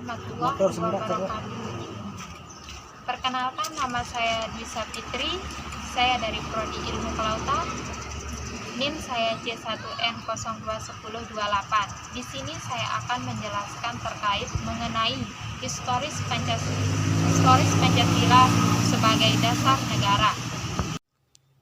warahmatullahi wabarakatuh. Perkenalkan, nama saya Dwi Sapitri. Saya dari Prodi Ilmu Kelautan. NIM saya C1N021028. Di sini saya akan menjelaskan terkait mengenai historis Pancasila sebagai dasar negara.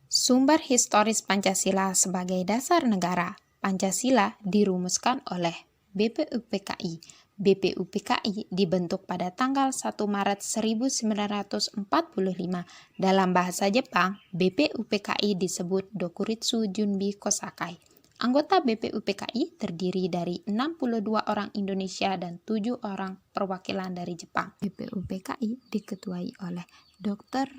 Sumber historis Pancasila sebagai dasar negara. Pancasila dirumuskan oleh BPUPKI. BPUPKI dibentuk pada tanggal 1 Maret 1945. Dalam bahasa Jepang, BPUPKI disebut Dokuritsu Junbi Kosakai. Anggota BPUPKI terdiri dari 62 orang Indonesia dan 7 orang perwakilan dari Jepang. BPUPKI diketuai oleh Dr.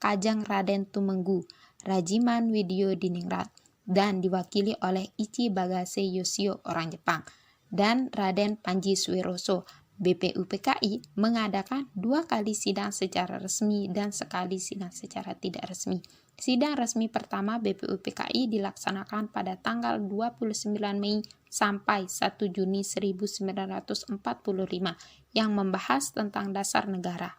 Kajang Raden Tumenggu, Rajiman Widyo Diningrat, dan diwakili oleh Ichi Bagase Yoshio orang Jepang, dan Raden Panji Sueroso. BPUPKI mengadakan 2 kali sidang secara resmi dan sekali sidang secara tidak resmi. Sidang resmi pertama BPUPKI dilaksanakan pada tanggal 29 Mei sampai 1 Juni 1945 yang membahas tentang dasar negara.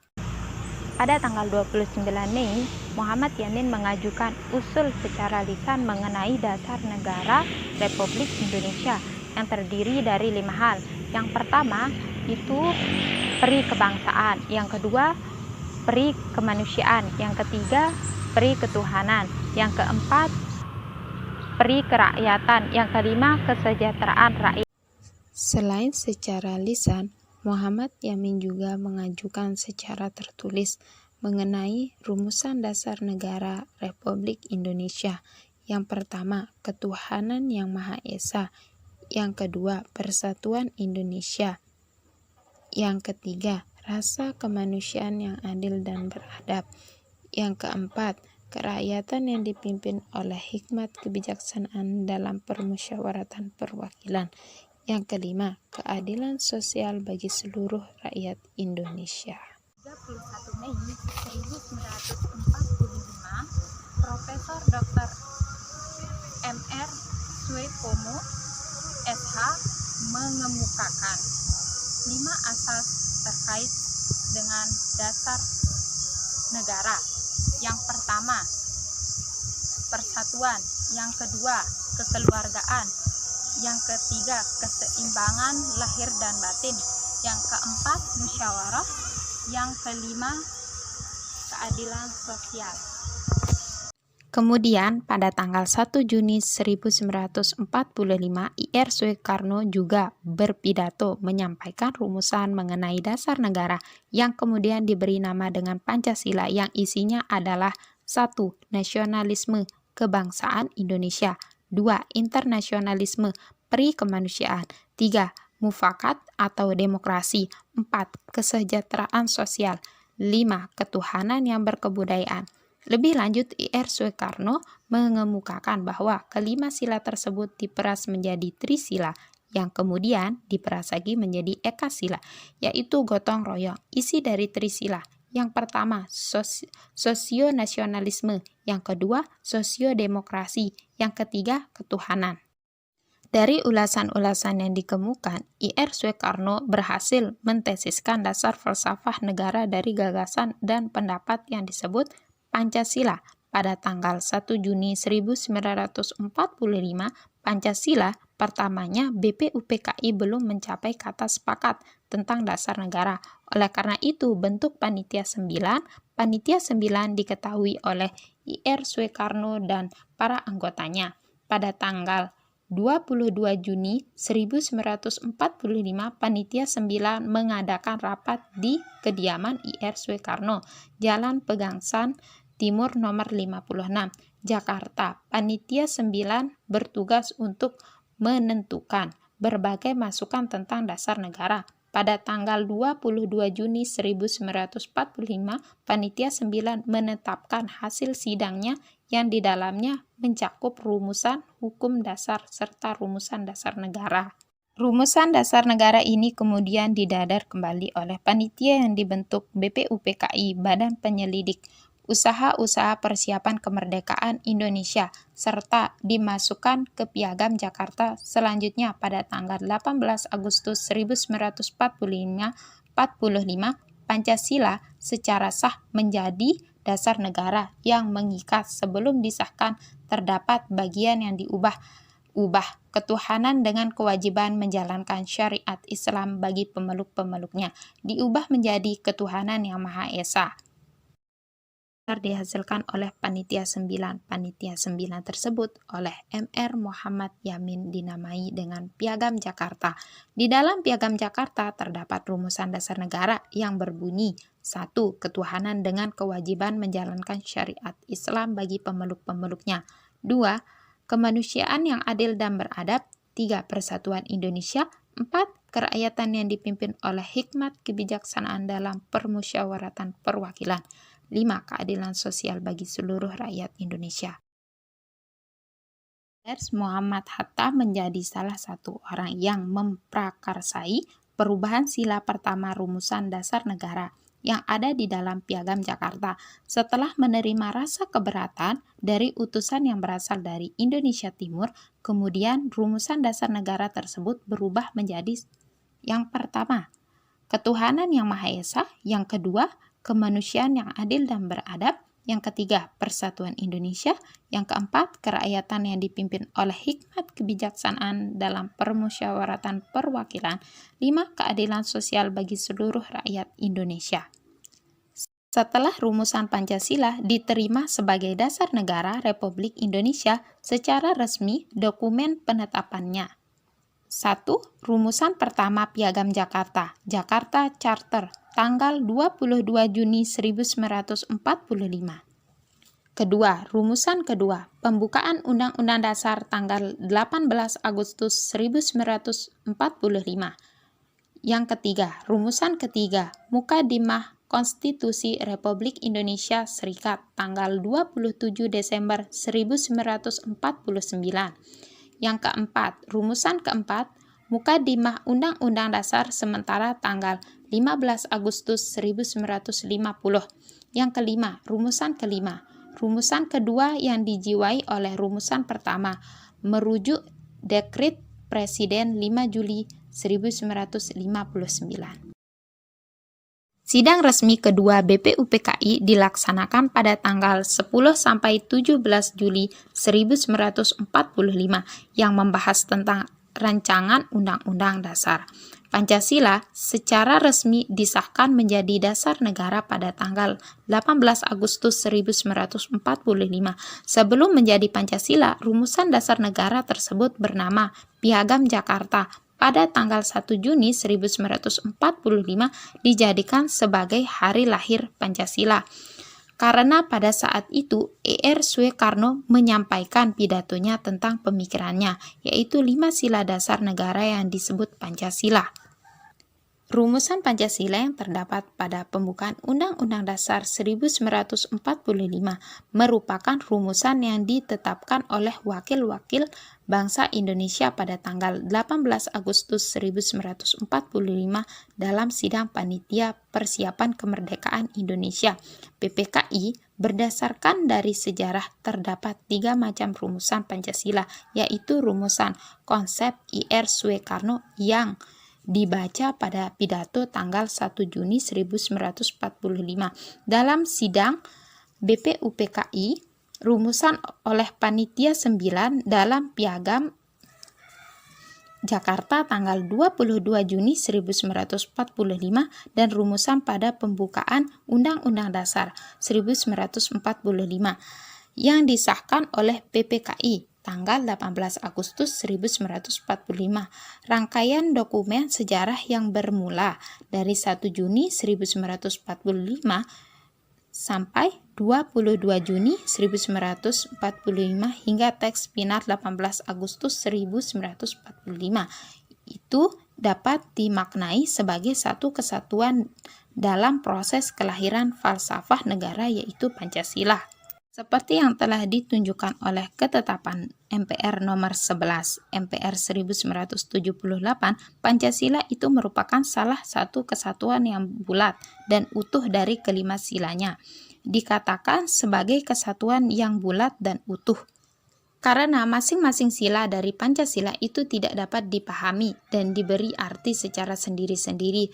Pada tanggal 29 Mei, Muhammad Yamin mengajukan usul secara lisan mengenai dasar negara Republik Indonesia yang terdiri dari 5 hal. Yang pertama itu peri kebangsaan, yang kedua peri kemanusiaan, yang ketiga peri ketuhanan, yang keempat peri kerakyatan, yang kelima kesejahteraan rakyat. Selain secara lisan, Muhammad Yamin juga mengajukan secara tertulis mengenai rumusan dasar negara Republik Indonesia. Yang pertama, ketuhanan yang Maha Esa. Yang kedua, persatuan Indonesia. Yang ketiga, rasa kemanusiaan yang adil dan beradab. Yang keempat, kerakyatan yang dipimpin oleh hikmat kebijaksanaan dalam permusyawaratan perwakilan. Yang kelima, keadilan sosial bagi seluruh rakyat Indonesia. 31 Mei 1945, Profesor Dr. Mr. Suepomo, SH, mengemukakan 5 asas terkait dengan dasar negara. Yang pertama, persatuan. Yang kedua, kekeluargaan. Yang ketiga, keseimbangan lahir dan batin. Yang keempat, musyawarah. Yang kelima, keadilan sosial. Kemudian pada tanggal 1 Juni 1945, Ir Soekarno juga berpidato menyampaikan rumusan mengenai dasar negara yang kemudian diberi nama dengan Pancasila, yang isinya adalah 1. Nasionalisme kebangsaan Indonesia, 2. Internasionalisme peri kemanusiaan, 3. Mufakat atau demokrasi, 4. Kesejahteraan sosial, 5. Ketuhanan yang berkebudayaan. Lebih lanjut, Ir Soekarno mengemukakan bahwa kelima sila tersebut diperas menjadi trisila, yang kemudian diperas lagi menjadi ekasila, yaitu gotong royong. Isi dari trisila: yang pertama, sosionasionalisme, yang kedua, sosiodemokrasi, yang ketiga, ketuhanan. Dari ulasan-ulasan yang dikemukakan, Ir Soekarno berhasil mentesiskan dasar falsafah negara dari gagasan dan pendapat yang disebut Pancasila. Pada tanggal 1 Juni 1945, Pancasila pertamanya BPUPKI belum mencapai kata sepakat tentang dasar negara. Oleh karena itu, bentuk Panitia 9. Panitia 9 diketahui oleh Ir Soekarno dan para anggotanya. Pada tanggal 22 Juni 1945, Panitia 9 mengadakan rapat di kediaman Ir Soekarno, Jalan Pegangsaan Timur nomor 56, Jakarta. Panitia 9 bertugas untuk menentukan berbagai masukan tentang dasar negara. Pada tanggal 22 Juni 1945, Panitia 9 menetapkan hasil sidangnya yang di dalamnya mencakup rumusan hukum dasar serta rumusan dasar negara. Rumusan dasar negara ini kemudian didadar kembali oleh panitia yang dibentuk BPUPKI, Badan Penyelidik usaha-usaha persiapan kemerdekaan Indonesia, serta dimasukkan ke Piagam Jakarta selanjutnya pada tanggal 18 Agustus 1945, Pancasila secara sah menjadi dasar negara yang mengikat. Sebelum disahkan, terdapat bagian yang diubah ketuhanan dengan kewajiban menjalankan syariat Islam bagi pemeluk-pemeluknya diubah menjadi ketuhanan yang Maha Esa. Dihasilkan oleh Panitia 9. Panitia 9 tersebut oleh Mr. Muhammad Yamin dinamai dengan Piagam Jakarta. Di dalam Piagam Jakarta terdapat rumusan dasar negara yang berbunyi: 1. Ketuhanan dengan kewajiban menjalankan syariat Islam bagi pemeluk-pemeluknya. 2. Kemanusiaan yang adil dan beradab. 3. Persatuan Indonesia. 4. Kerakyatan yang dipimpin oleh hikmat kebijaksanaan dalam permusyawaratan perwakilan. 5. Keadilan sosial bagi seluruh rakyat Indonesia. Muhammad Hatta menjadi salah satu orang yang memprakarsai perubahan sila pertama rumusan dasar negara yang ada di dalam Piagam Jakarta. Setelah menerima rasa keberatan dari utusan yang berasal dari Indonesia Timur, kemudian rumusan dasar negara tersebut berubah menjadi: yang pertama, ketuhanan yang Maha Esa; yang kedua, kemanusiaan yang adil dan beradab; yang ketiga, persatuan Indonesia; yang keempat, kerakyatan yang dipimpin oleh hikmat kebijaksanaan dalam permusyawaratan perwakilan; 5. Keadilan sosial bagi seluruh rakyat Indonesia. Setelah rumusan Pancasila diterima sebagai dasar negara Republik Indonesia secara resmi, dokumen penetapannya: 1. Rumusan pertama Piagam Jakarta, Jakarta Charter, tanggal 22 Juni 1945. Kedua, rumusan kedua, pembukaan Undang-Undang Dasar tanggal 18 Agustus 1945. Yang ketiga, rumusan ketiga, Mukadimah Konstitusi Republik Indonesia Serikat tanggal 27 Desember 1949. Yang keempat, rumusan keempat, Mukadimah Undang-Undang Dasar sementara tanggal 15 Agustus 1950. Yang kelima, rumusan kelima, rumusan kedua yang dijiwai oleh rumusan pertama, merujuk Dekret Presiden 5 Juli 1959. Sidang resmi kedua BPUPKI dilaksanakan pada tanggal 10–17 Juli 1945 yang membahas tentang rancangan Undang-Undang Dasar. Pancasila secara resmi disahkan menjadi dasar negara pada tanggal 18 Agustus 1945. Sebelum menjadi Pancasila, rumusan dasar negara tersebut bernama Piagam Jakarta. Pada tanggal 1 Juni 1945 dijadikan sebagai hari lahir Pancasila. Karena pada saat itu Ir Soekarno menyampaikan pidatonya tentang pemikirannya, yaitu 5 sila dasar negara yang disebut Pancasila. Rumusan Pancasila yang terdapat pada pembukaan Undang-Undang Dasar 1945 merupakan rumusan yang ditetapkan oleh wakil-wakil bangsa Indonesia pada tanggal 18 Agustus 1945 dalam Sidang Panitia Persiapan Kemerdekaan Indonesia (PPKI). Berdasarkan dari sejarah terdapat 3 macam rumusan Pancasila, yaitu rumusan konsep Ir Soekarno yang dibaca pada pidato tanggal 1 Juni 1945 dalam sidang BPUPKI, rumusan oleh Panitia 9 dalam Piagam Jakarta tanggal 22 Juni 1945 dan rumusan pada pembukaan Undang-Undang Dasar 1945 yang disahkan oleh PPKI tanggal 18 Agustus 1945. Rangkaian dokumen sejarah yang bermula dari 1 Juni 1945 sampai 22 Juni 1945 hingga teks final 18 Agustus 1945 itu dapat dimaknai sebagai satu kesatuan dalam proses kelahiran falsafah negara, yaitu Pancasila. Seperti yang telah ditunjukkan oleh ketetapan MPR nomor 11 MPR 1978, Pancasila itu merupakan salah satu kesatuan yang bulat dan utuh dari kelima silanya. dikatakan sebagai kesatuan yang bulat dan utuh. Karena masing-masing sila dari Pancasila itu tidak dapat dipahami dan diberi arti secara sendiri-sendiri,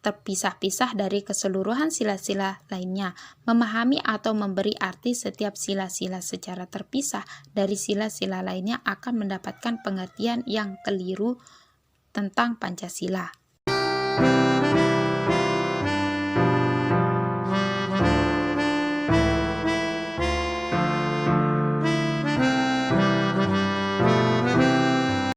terpisah-pisah dari keseluruhan sila-sila lainnya. Memahami atau memberi arti setiap sila-sila secara terpisah dari sila-sila lainnya akan mendapatkan pengertian yang keliru tentang Pancasila.